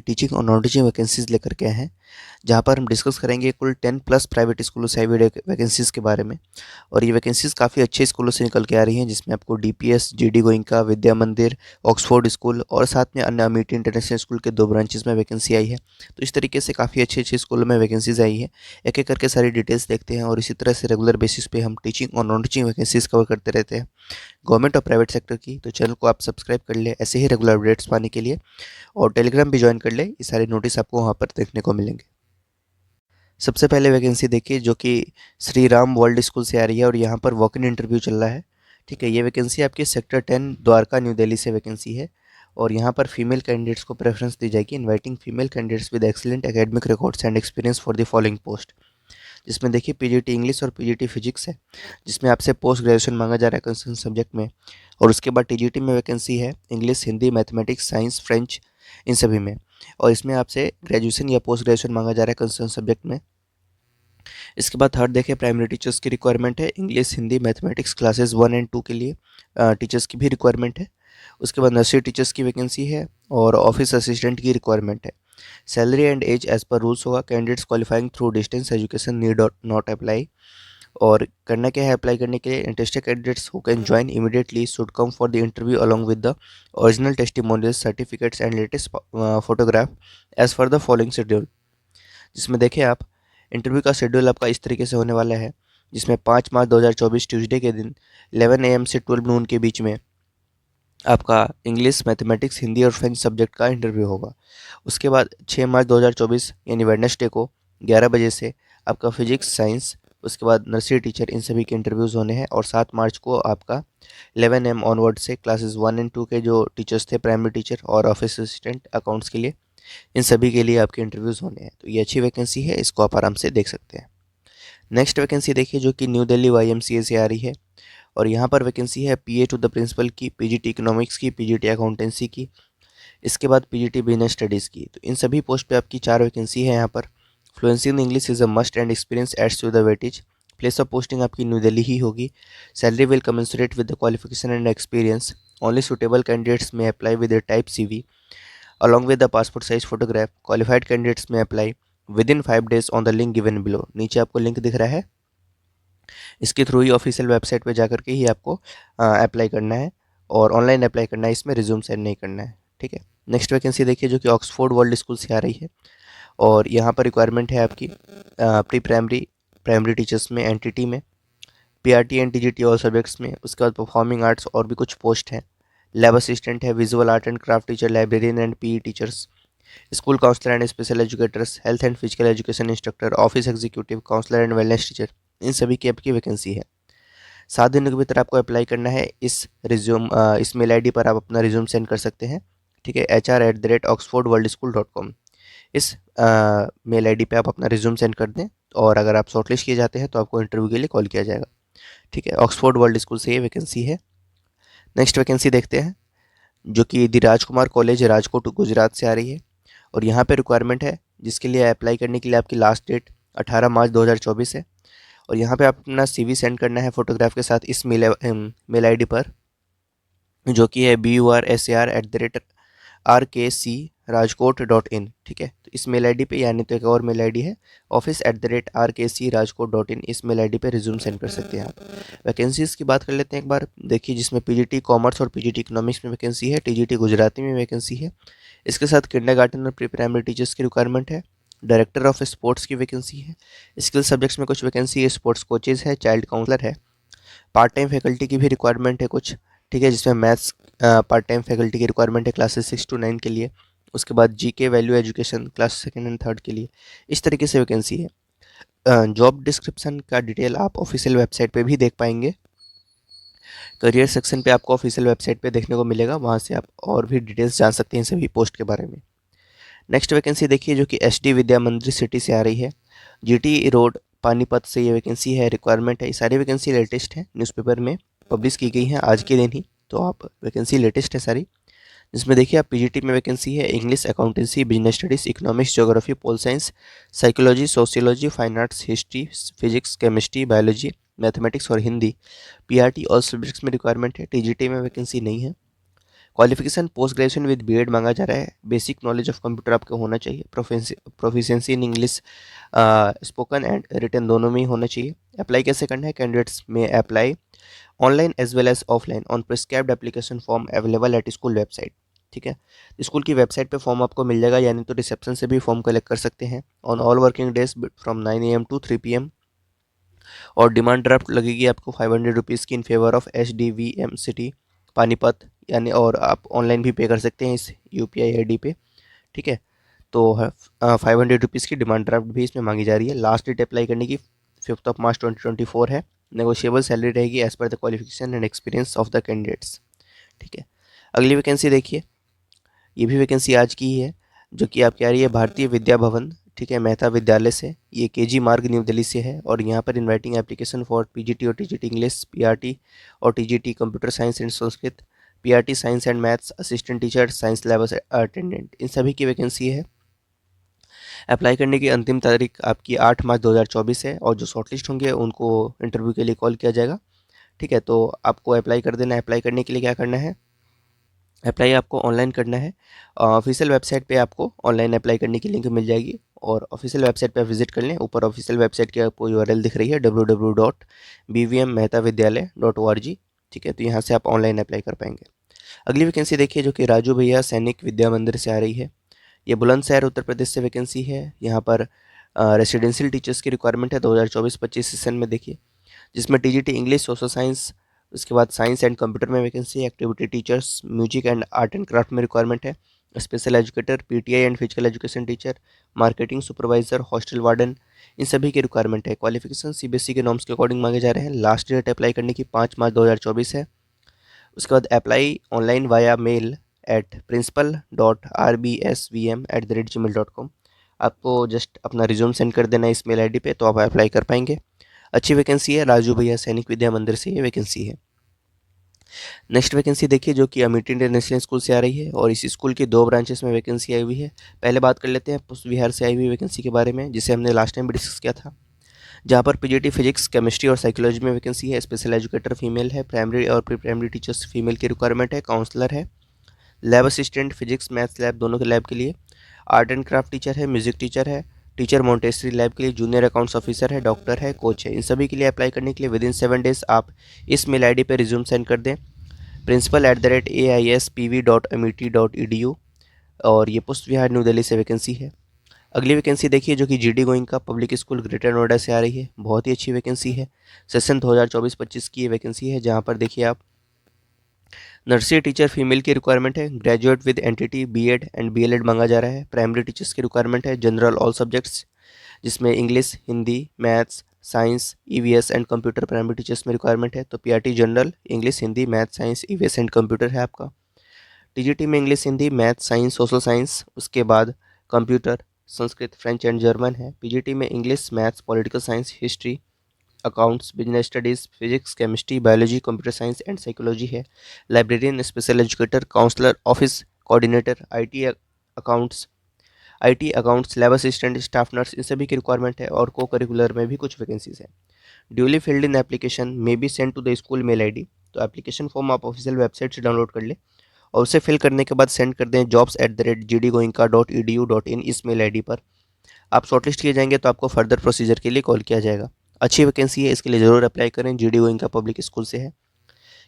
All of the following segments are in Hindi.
टीचिंग और नॉन टीचिंग वैकेंसीज लेकर के आए हैं, जहाँ पर हम डिस्कस करेंगे कुल 10 प्लस प्राइवेट स्कूलों से आई हुई वैकेंसीज़ के बारे में। और ये वैकेंसीज़ काफ़ी अच्छे स्कूलों से निकल के आ रही हैं, जिसमें आपको डीपीएस, जीडी गोइंका, विद्या मंदिर, ऑक्सफोर्ड स्कूल और साथ में अन्य अमिटी इंटरनेशनल स्कूल के 2 ब्रांचेस में वैकेंसी आई है। तो इस तरीके से काफ़ी अच्छे स्कूलों में वैकेंसीज आई है। एक एक करके सारी डिटेल्स देखते हैं और इसी तरह से रेगुलर बेसिस पे हम टीचिंग और नॉन टीचिंग वैकेंसीज कवर करते रहते हैं, गवर्नमेंट और प्राइवेट सेक्टर की। तो चैनल को आप सब्सक्राइब कर ले ऐसे ही रेगुलर अपडेट्स पाने के लिए, और टेलीग्राम भी ज्वाइन कर ले, ये सारे नोटिस आपको वहाँ पर देखने को मिलेंगे। सबसे पहले वैकेंसी देखिए, जो कि श्री राम वर्ल्ड स्कूल से आ रही है और यहाँ पर वॉक इन इंटरव्यू चल रहा है। ठीक है, ये वैकेंसी आपकी सेक्टर 10 द्वारका न्यू दिल्ली से वैकेंसी है। और यहाँ पर फीमेल कैंडिडेट्स को प्रेफरेंस दी जाएगी, inviting female candidates with excellent academic records and experience for the following post. जिसमें देखिए पीजीटी इंग्लिश और पीजीटी फिजिक्स है, जिसमें आपसे पोस्ट ग्रेजुएशन मांगा जा रहा है कंसर्न सब्जेक्ट में। और उसके बाद टीजीटी में वैकेंसी है English, Hindi, mathematics, science, French, इन सभी में। और इसमें आपसे ग्रेजुएशन या पोस्ट ग्रेजुएशन मांगा जा रहा है कंसर्न सब्जेक्ट में। इसके बाद थर्ड देखें, प्राइमरी टीचर्स की रिक्वायरमेंट है, English, Hindi, mathematics classes 1 and 2 के लिए टीचर्स की भी रिक्वायरमेंट है। उसके बाद नर्सरी टीचर्स की वैकेंसी है और ऑफिस असिस्टेंट की रिक्वायरमेंट है। सैलरी एंड एज एज पर रूल्स होगा, candidates qualifying through distance education need not apply. और करना क्या है अप्लाई करने के लिए, interested candidates who can join immediately should come for the interview along with the original testimonials, certificates and latest photograph as for the following schedule. जिसमें देखें आप, इंटरव्यू का शेड्यूल आपका इस तरीके से होने वाला है, जिसमें 5 मार्च 2024 ट्यूसडे के दिन 11 AM से 12 नून के बीच में आपका इंग्लिश, मैथमेटिक्स, हिंदी और फ्रेंच सब्जेक्ट का इंटरव्यू होगा। उसके बाद 6 मार्च 2024 यानी वेडनेसडे को 11 बजे से आपका फिजिक्स, साइंस, उसके बाद नर्सरी टीचर, इन सभी के इंटरव्यूज़ होने हैं। और 7 मार्च को आपका 11 AM ऑनवर्ड से क्लासेस 1 एंड 2 के जो टीचर्स थे, प्राइमरी टीचर और ऑफिस असिस्टेंट अकाउंट्स के लिए, इन सभी के लिए आपके इंटरव्यूज़ होने हैं। तो ये अच्छी वैकेंसी है, इसको आप आराम से देख सकते हैं। नेक्स्ट वैकेंसी देखिए, जो कि न्यू दिल्ली YMCA से आ रही है। और यहाँ पर वैकेंसी है PA टू द प्रिंसिपल की, PGT इकोनॉमिक्स की, PGT अकाउंटेंसी की, इसके बाद PGT बिजनेस स्टडीज़ की। तो इन सभी पोस्ट पे आपकी 4 वैकेंसी है यहाँ पर। Fluency in English is a must and experience adds to the weightage. Place of posting आपकी न्यू दिल्ली ही होगी। Salary will commensurate with the qualification and experience. Only suitable candidates में apply with the type CV along with the passport size photograph. Qualified candidates may apply within 5 days on the link given below. नीचे आपको लिंक दिख रहा है, इसके थ्रू ही ऑफिशियल वेबसाइट पे जाकर के ही आपको अप्लाई करना है और ऑनलाइन अप्लाई करना है, इसमें रिज्यूम सेंड नहीं करना है। ठीक है, नेक्स्ट वैकेंसी देखिए, जो कि ऑक्सफोर्ड वर्ल्ड स्कूल से आ रही है। और यहाँ पर रिक्वायरमेंट है आपकी प्री प्राइमरी, प्राइमरी टीचर्स में, एनटीटी में, PRT and TGT all subjects में। उसके बाद परफॉर्मिंग आर्ट्स और भी कुछ पोस्ट हैं। लैब असिस्टेंट है, visual art and craft teacher, librarian and PE teachers, school counsellor and special educators, health and physical education instructor, office executive, counsellor and wellness teacher, इन सभी की आपकी वैकेंसी है। 7 दिनों के भीतर आपको अप्लाई करना है। इस मेल ID पर आप अपना रिज्यूम सेंड कर सकते हैं। ठीक है, HR@oxfordworldschool.com, इस मेल ID पे आप अपना रिज्यूम सेंड कर दें। और अगर आप शॉर्टलिस्ट किए जाते हैं तो आपको इंटरव्यू के लिए कॉल किया जाएगा। ठीक है, ऑक्सफोर्ड वर्ल्ड स्कूल से ये वैकेंसी है। नेक्स्ट वैकेंसी देखते हैं, जो कि दी राजकुमार कॉलेज राजकोट गुजरात से आ रही है। और यहाँ पे रिक्वायरमेंट है, जिसके लिए अप्लाई करने के लिए आपकी लास्ट डेट 18 मार्च 2024 है। और यहाँ पे आप अपना CV सेंड करना है फोटोग्राफ के साथ इस मेल ID पर, जो कि है BUR@RKC Rajkot.in। ठीक है, तो इस मेल ID पे, यानी तो एक और मेल ID है office@RKC Rajkot.in, इस मेल ID पे रिज्यूम सेंड कर सकते हैं आप। वैकेंसीज़ की बात कर लेते हैं एक बार, देखिए, जिसमें PGT कॉमर्स और PGT इकोनॉमिक्स में वैकेंसी है, TGT गुजराती में वैकेंसी है। इसके साथ किंडरगार्टन और प्री प्राइमरी टीचर्स की रिक्वायरमेंट है। डायरेक्टर ऑफ स्पोर्ट्स की वैकेंसी है। स्किल सब्जेक्ट्स में कुछ वैकेंसी है, स्पोर्ट्स कोचेज़ है, चाइल्ड काउंसलर है। पार्ट टाइम फैकल्टी की भी रिक्वायरमेंट है कुछ। ठीक है, जिसमें मैथ्स पार्ट टाइम फैकल्टी की रिक्वायरमेंट है क्लासेस 6 to 9 के लिए। उसके बाद GK value education class 2nd and 3rd के लिए। इस तरीके से वैकेंसी है। जॉब डिस्क्रिप्शन का डिटेल आप ऑफिशियल वेबसाइट पे भी देख पाएंगे। करियर सेक्शन पे आपको ऑफिशियल वेबसाइट पे देखने को मिलेगा, वहाँ से आप और भी डिटेल्स जान सकते हैं सभी पोस्ट के बारे में। नेक्स्ट वैकेंसी देखिए, जो कि SD विद्या मंदिर सिटी से आ रही है। GT रोड पानीपत से ये वैकेंसी है, रिक्वायरमेंट है। ये सारी वैकेंसी लेटेस्ट है, न्यूज़पेपर में पब्लिश की गई हैं आज के दिन ही, तो आप वैकेंसी लेटेस्ट है सारी। जिसमें देखिए आप PGT में वैकेंसी है English, accountancy, business studies, economics, geography, pol science, psychology, sociology, fine arts, history, physics, chemistry, biology, mathematics और हिंदी। PRT ऑल सब्जेक्ट्स में रिक्वायरमेंट है। TGT में वैकेंसी नहीं है। Qualification post graduation with BEd मांगा जा रहा है। बेसिक नॉलेज ऑफ कंप्यूटर आपको होना चाहिए। Proficiency in English spoken and written दोनों में ही होना चाहिए। अप्लाई कैसे करना है? कैंडिडेट्स में apply online as well as offline on prescribed application form available at school website. ठीक है, स्कूल की वेबसाइट पे फॉर्म आपको मिल जाएगा, यानी तो रिसेप्शन से भी फॉर्म कलेक्ट कर सकते हैं on all working days from 9 AM to 3 PM। और डिमांड ड्राफ्ट लगेगी आपको 500 रुपीज़ की in favour of HDVM city Panipat, यानी और आप ऑनलाइन भी पे कर सकते हैं इस UPI ID पे। ठीक है, तो 500 रुपीज़ की डिमांड ड्राफ्ट भी इसमें मांगी जा रही है। लास्ट डेट अप्लाई करने की 5 मार्च 2024 है। नेगोशिएबल सैलरी रहेगी as per the qualification and experience of the candidates. ठीक है, अगली वैकेंसी देखिए, ये भी वैकेंसी आज की ही है, जो कि आपकी आ रही है भारतीय विद्या भवन, ठीक है, मेहता विद्यालय से। ये KG मार्ग न्यू दिल्ली से है और यहाँ पर इनवाइटिंग एप्लीकेशन फॉर PGT और TGT इंग्लिश, PRT और TGT computer science and Sanskrit, PRT science and maths, assistant teacher, science lab attendant, इन सभी की वैकेंसी है। अप्लाई करने की अंतिम तारीख आपकी 8 मार्च 2024 है और जो शॉर्टलिस्ट होंगे उनको इंटरव्यू के लिए कॉल किया जाएगा। ठीक है, तो आपको अप्लाई कर देना है। अप्लाई करने के लिए क्या करना है? अप्लाई आपको ऑनलाइन करना है। ऑफिशियल वेबसाइट पे आपको ऑनलाइन अप्लाई करने की लिंक मिल जाएगी और ऑफिशियल वेबसाइट पे आप विजिट कर लें। ऊपर ऑफिशियल वेबसाइट की आपको URL दिख रही है www.bvmmehtavidyalay.org। ठीक है, तो यहाँ से आप ऑनलाइन अप्लाई कर पाएंगे। अगली वैकेंसी देखिए, जो कि राजू भैया सैनिक विद्या मंदिर से आ रही है। ये बुलंदशहर उत्तर प्रदेश से वैकेंसी है। यहाँ पर रेसिडेंशियल टीचर्स की रिक्वायरमेंट है 2024-25 सेशन में देखिए, जिसमें TGT इंग्लिश, सोशल साइंस, उसके बाद साइंस एंड कंप्यूटर में वैकेंसी है। Activity teachers, music and art and craft में रिक्वायरमेंट है। Special educator, PTI and physical education teacher, marketing supervisor, hostel warden, इन सभी की रिक्वायरमेंट है। क्वालिफिकेशन CBSE के नॉर्म्स के अकॉर्डिंग मांगे जा रहे हैं। लास्ट डेट अप्लाई करने की 5 मार्च 2024 है। उसके बाद apply online via mail at principal.rbsvm@gmail.com। आपको जस्ट अपना रिज्यूम सेंड कर देना है इस मेल ID पे, तो आप अप्लाई कर पाएंगे। अच्छी वैकेंसी है, राजू भैया सैनिक विद्या मंदिर से ये वैकेंसी है। नेक्स्ट वैकेंसी देखिए, जो कि अमिटी इंटरनेशनल स्कूल से आ रही है और इस स्कूल की 2 ब्रांचेस में वैकेंसी आई हुई है। पहले बात कर लेते हैं पुष्प विहार से आई हुई वैकेंसी के बारे में, जिसे हमने लास्ट टाइम भी डिस्कस किया था, जहाँ पर PGT फिजिक्स, केमिस्ट्री और साइकोलॉजी में वैकेंसी है। स्पेशल एजुकेटर फीमेल है। प्राइमरी और प्री प्राइमरी टीचर्स फीमेल की रिक्वायरमेंट है। काउंसलर है। Lab assistant, physics maths lab दोनों के लैब के लिए। आर्ट एंड क्राफ्ट टीचर है। म्यूजिक टीचर है। टीचर मॉन्टेसरी लैब के लिए। जूनियर अकाउंट्स ऑफिसर है। डॉक्टर है। कोच है। इन सभी के लिए अप्लाई करने के लिए विद इन 7 डेज आप इस मेल ID पे रिज्यूम सेंड कर दें, principal@aispv.amit.edu। और ये पुष्प विहार न्यू दिल्ली से वैकेंसी है। अगली वैकेंसी देखिए, जो कि GD गोइंग का पब्लिक स्कूल ग्रेटर नोएडा से आ रही है। बहुत ही अच्छी वैकेंसी है। सेशन 2024-25 की ये वैकेंसी है, जहाँ पर देखिए आप नर्सरी टीचर फीमेल की रिक्वायरमेंट है। Graduate with NTT BEd and BLEd मांगा जा रहा है। प्राइमरी टीचर्स की रिक्वायरमेंट है। जनरल ऑल सब्जेक्ट्स, जिसमें English, Hindi, maths, science, EVS and computer primary teachers में रिक्वायरमेंट है। तो PRT general, English, Hindi, maths, science, EVS and computer है आपका। TGT में English, Hindi, maths, science, social science, उसके बाद computer, Sanskrit, French and German है। PGT में English, maths, political science, history, accounts, business studies, physics, chemistry, biology, computer science and psychology है। Librarian, special educator, counsellor, office coordinator, IT accounts, lab assistant, staff nurse, इन सभी की रिक्वायरमेंट है। और को करिकुलर में भी कुछ वैकेंसीज है। Duly filled in application may be send to the school mail ID। तो एप्लीकेशन फॉर्म आप ऑफिशियल वेबसाइट से डाउनलोड कर लें और उसे फिल करने के बाद सेंड कर दें jobs@gdgoenka.edu.in इस मेल ID पर। आप शॉर्टलिस्ट किए जाएंगे तो आपको फर्दर प्रोसीजर के लिए कॉल किया जाएगा। अच्छी वैकेंसी है, इसके लिए ज़रूर अप्लाई करें। GD गोइंका पब्लिक स्कूल से है।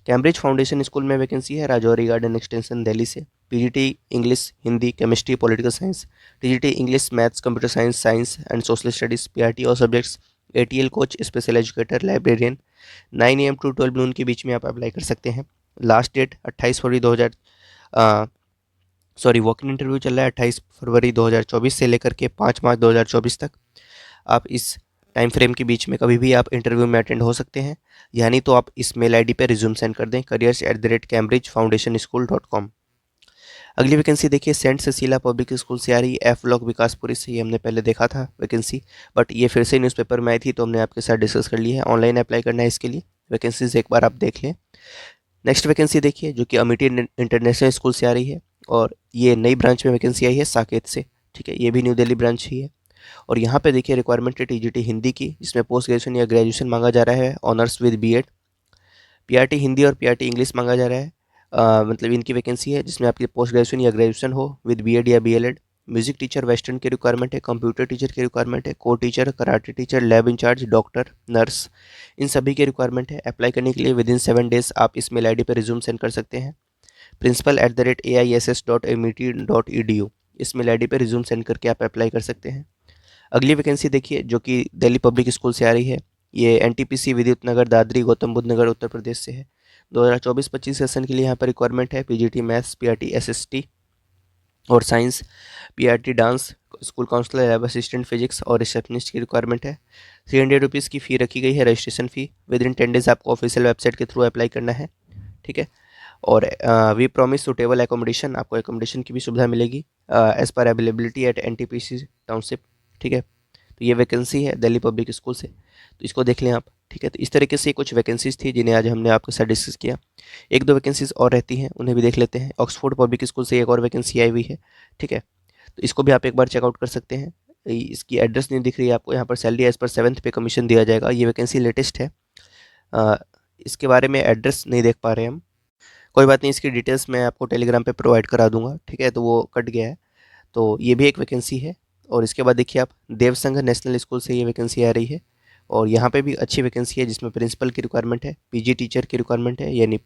कैम्ब्रिज फाउंडेशन स्कूल में वैकेंसी है, राजौरी गार्डन एक्सटेंशन दिल्ली से। PGT English, Hindi, chemistry, political science, TGT English, maths, computer science, science and social studies, PRT और subjects, ATL coach, special educator, librarian. 9 AM to 12 noon के बीच में आप अप्लाई कर सकते हैं। लास्ट डेट 28 फरवरी 2000 वॉक इन इंटरव्यू चल रहा है 28 फरवरी 2024 से लेकर के 5 मार्च 2024 तक। आप इस टाइम फ्रेम के बीच में कभी भी आप इंटरव्यू में अटेंड हो सकते हैं, यानी तो आप इस मेल ID पे रिज्यूम सेंड कर दें careers@cambridgefoundationSchool.com। अगली वैकेंसी देखिए, सेंट सेसिला पब्लिक स्कूल से आ रही है। F ब्लॉक विकासपुरी से। ये हमने पहले देखा था वैकेंसी, बट ये फिर से न्यूज़पेपर में आई थी तो हमने आपके साथ डिस्कस कर ली है। ऑनलाइन अप्लाई करना है इसके लिए। वैकेंसीज एक बार आप देख लें। नेक्स्ट वैकेंसी देखिए, जो कि अमिटी इंटरनेशनल स्कूल से आ रही है और ये नई ब्रांच में वैकेंसी आई है साकेत से। ठीक है, ये भी न्यू दिल्ली ब्रांच ही है। और यहाँ पे देखिए रिक्वायरमेंट है TGT हिंदी की, जिसमें पोस्ट ग्रेजुएशन या ग्रेजुएशन मांगा जा रहा है। Honours with BEd। PRT Hindi और PRT इंग्लिश मांगा जा रहा है। मतलब इनकी वैकेंसी है जिसमें आपकी पोस्ट ग्रेजुएशन या ग्रेजुएशन हो विद बीएड या बीएलएड। म्यूजिक टीचर वेस्टर्न की रिक्वायरमेंट है, कंप्यूटर टीचर की रिक्वायरमेंट है, co teacher, karate teacher, lab in charge, doctor, nurse, इन सभी की रिक्वायरमेंट है। अप्लाई करने के लिए विद इन 7 days आप इस मेल आई डी पर रिज्यूम सेंड कर सकते हैं, principal@aiss.met.edu। इस मेल आई डी पर रिज्यूम सेंड करके आप अप्लाई कर सकते हैं। अगली वैकेंसी देखिए जो कि दिल्ली पब्लिक स्कूल से आ रही है। ये एनटीपीसी विद्युत नगर दादरी गौतम बुद्ध नगर उत्तर प्रदेश से है। 2024-25 सेशन के लिए यहाँ पर रिक्वायरमेंट है पीजीटी मैथ्स, पीआरटी एसएसटी और science, PRT dance, school counsellor, lab assistant physics और रिसेप्शनिस्ट की रिक्वायरमेंट है। 300 रुपीज़ की फ़ी रखी गई है, registration fee. Within 10 days आपको ऑफिशियल वेबसाइट के थ्रू अप्लाई करना है, ठीक है। और वी प्रॉमिस सुटेबल एकोमोडेशन, आपको एकोमोडेशन की भी सुविधा मिलेगी as per availability eight NTPC township, ठीक है। तो ये वैकेंसी है दिल्ली पब्लिक स्कूल से, तो इसको देख लें आप, ठीक है। तो इस तरीके से कुछ वैकेंसीज थी जिन्हें आज हमने आपके साथ डिस्कस किया। एक दो वैकेंसीज और रहती हैं, उन्हें भी देख लेते हैं। ऑक्सफोर्ड पब्लिक स्कूल से एक और वैकेंसी आई हुई है, ठीक है। तो इसको भी आप एक बार चेकआउट कर सकते हैं। इसकी एड्रेस नहीं दिख रही है आपको, यहाँ पर सैलरी एज पर 7th पे कमीशन दिया जाएगा। ये वैकेंसी लेटेस्ट है, अ, इसके बारे में एड्रेस नहीं देख पा रहे हैं हम, कोई बात नहीं, इसकी डिटेल्स मैं आपको टेलीग्राम पे प्रोवाइड करा दूंगा, ठीक है। तो वो कट गया है, तो ये भी एक वैकेंसी है। और इसके बाद देखिए आप देवसंघ नेशनल स्कूल से ये वैकेंसी आ रही है, और यहाँ पे भी अच्छी वैकेंसी है जिसमें प्रिंसिपल की रिक्वायरमेंट है, पीजी टीचर की रिक्वायरमेंट है, यानी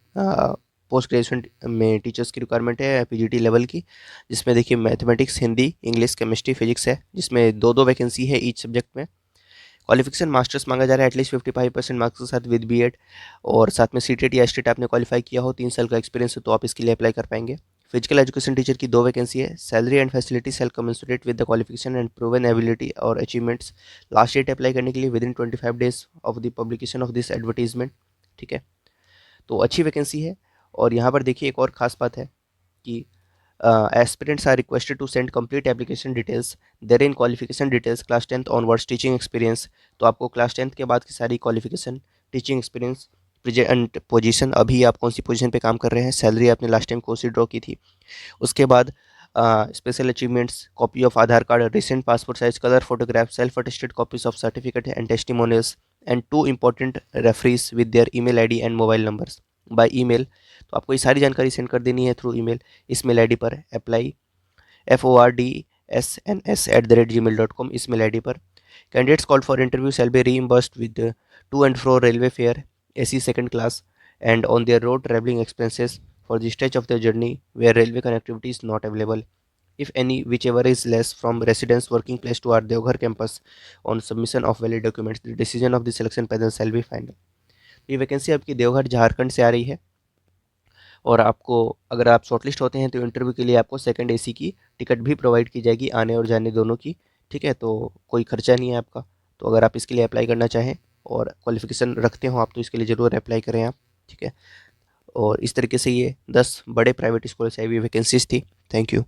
पोस्ट ग्रेजुएशन में टीचर्स की रिक्वायरमेंट है पीजीटी लेवल की, जिसमें देखिए mathematics, Hindi, English, chemistry, physics है, जिसमें दो दो वैकेंसी है ईच सब्जेक्ट में। क्वालिफिकेशन मास्टर्स मांगा जा रहा है एटलीस्ट 55% मार्क्स के साथ विद बीएड, और साथ में सीटेट या स्टेट आपने क्वालिफाई किया हो, 3 साल का एक्सपीरियंस हो, तो आप इसके लिए अप्लाई कर पाएंगे। फिजिकल एजुकेशन टीचर की 2 वैकेंसी है। Salary and facility shall commensurate with the qualification and proven ability और अचीवमेंट्स। लास्ट डेट अप्लाई करने के लिए within 25 days of the publication of this advertisement, ठीक है। तो अच्छी वैकेंसी है। और यहाँ पर देखिए एक और ख़ास बात है कि aspirants are requested to send complete application details, therein qualification details, class 10th onwards, teaching experience। तो आपको क्लास 10th के बाद की सारी qualification, teaching experience, present position, अभी आप कौन सी पोजीशन पे काम कर रहे हैं, सैलरी आपने लास्ट टाइम कौन सी ड्रॉ की थी, उसके बाद special achievements, copy of Aadhaar card, recent passport size colour photograph, self attested copies of certificate and testimonials, and 2 important referees with their email ID and mobile numbers by email. तो आपको ये सारी जानकारी सेंड कर देनी है थ्रू ईमेल इस मेल आईडी पर, अप्लाई FORDSNS@gmail.com, इस मेल आईडी पर। Candidates called for interview shall be reimbursed with to and fro railway fare, AC second class, and on their road traveling expenses for the stretch of their journey where railway connectivity is not available, if any, whichever is less, from residence working place to our Deoghar campus on submission of valid documents. The decision of the selection panel shall be final। ये वैकेंसी आपकी देवघर झारखंड से आ रही है, और आपको अगर आप शॉर्टलिस्ट होते हैं तो इंटरव्यू के लिए आपको सेकंड AC की टिकट भी प्रोवाइड की जाएगी, आने और जाने दोनों की, ठीक है। तो कोई खर्चा नहीं है आपका। तो अगर आप इसके लिए अप्लाई करना चाहें और क्वालिफिकेशन रखते हो आप, तो इसके लिए ज़रूर अप्लाई करें आप, ठीक है। और इस तरीके से ये 10 बड़े प्राइवेट स्कूल से आई हुई वैकेंसीज थी। Thank you.